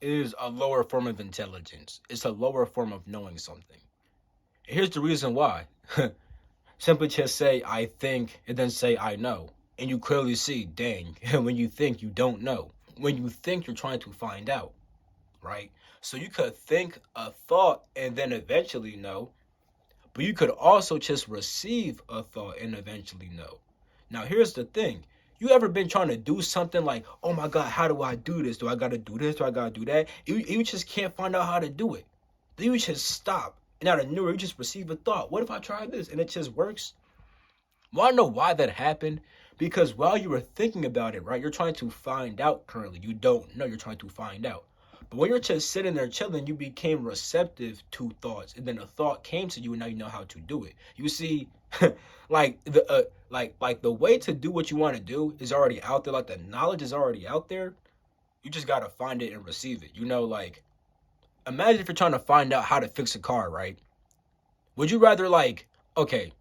is a lower form of intelligence. It's a lower form of knowing something. Here's the reason why. Simply just say, I think, and then say, I know. And you clearly see, dang, when you think, you don't know. When you think, you're trying to find out, right? So you could think a thought and then eventually know, but you could also just receive a thought and eventually know. Now, here's the thing. You ever been trying to do something like, oh my God, how do I do this? Do I gotta do this? Do I gotta do that? You just can't find out how to do it. Then you just stop. And out of nowhere, you just receive a thought. What if I try this? And it just works. Want to know why that happened? Because while you were thinking about it, right, you're trying to find out currently. You don't know, you're trying to find out. But when you're just sitting there chilling, you became receptive to thoughts, and then a thought came to you, and now you know how to do it. You see, like the way to do what you want to do is already out there. Like the knowledge is already out there. You just gotta find it and receive it. Like imagine if you're trying to find out how to fix a car, right? Would you rather okay,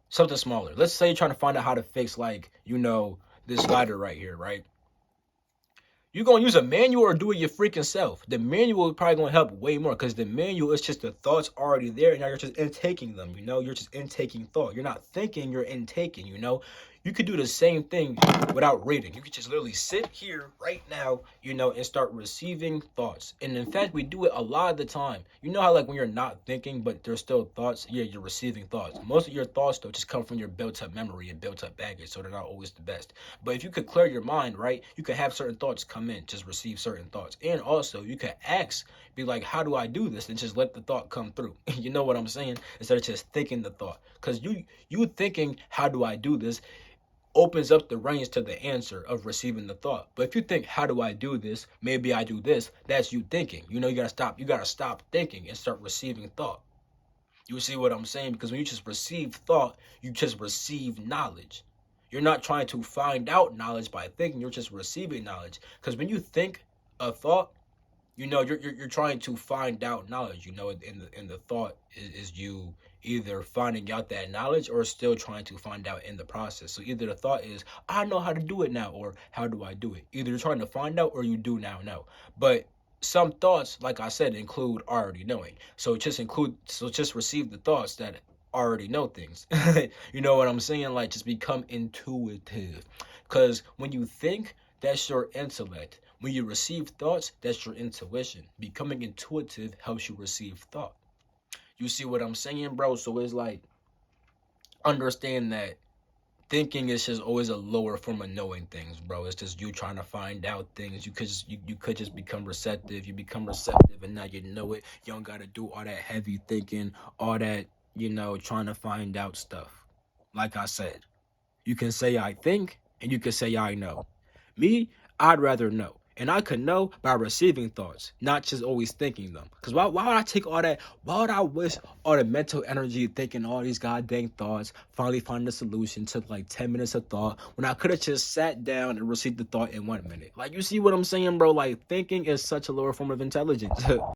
something smaller. Let's say you're trying to find out how to fix this lighter right here, right? You gonna use a manual or do it your freaking self? The manual is probably gonna help way more because the manual is just the thoughts already there, and now you're just intaking them. You're just intaking thought. You're not thinking, you're intaking. You could do the same thing without reading. You could just literally sit here right now, and start receiving thoughts. And in fact, we do it a lot of the time. You know how when you're not thinking, but there's still thoughts? Yeah, you're receiving thoughts. Most of your thoughts, though, just come from your built-up memory and built-up baggage, so they're not always the best. But if you could clear your mind, right, you could have certain thoughts come in, just receive certain thoughts. And also, you could be like, how do I do this? And just let the thought come through. You know what I'm saying? Instead of just thinking the thought. Because you thinking, how do I do this, opens up the range to the answer of receiving the thought. But if you think, how do I do this? Maybe I do this. That's you thinking. You gotta stop thinking and start receiving thought. You see what I'm saying? Because when you just receive thought, you just receive knowledge. You're not trying to find out knowledge by thinking, you're just receiving knowledge. Because when you think a thought, you're trying to find out knowledge. And the thought is you either finding out that knowledge or still trying to find out in the process. So either the thought is, I know how to do it now, or how do I do it? Either you're trying to find out or you do now know. But some thoughts, like I said, include already knowing. So just receive the thoughts that already know things. You know what I'm saying? Like, just become intuitive. Because when you think, that's your intellect. When you receive thoughts, that's your intuition. Becoming intuitive helps you receive thought. You see what I'm saying, bro? So it's like, understand that thinking is just always a lower form of knowing things, bro. It's just you trying to find out things. You could just become receptive. You become receptive, and now you know it. You don't gotta do all that heavy thinking, all that trying to find out stuff. Like I said, you can say I think, and you can say I know. Me, I'd rather know. And I could know by receiving thoughts, not just always thinking them. Because why would I take all that? Why would I waste all the mental energy thinking all these goddamn thoughts, finally find a solution, took like 10 minutes of thought, when I could have just sat down and received the thought in 1 minute? Like, you see what I'm saying, bro? Like, thinking is such a lower form of intelligence.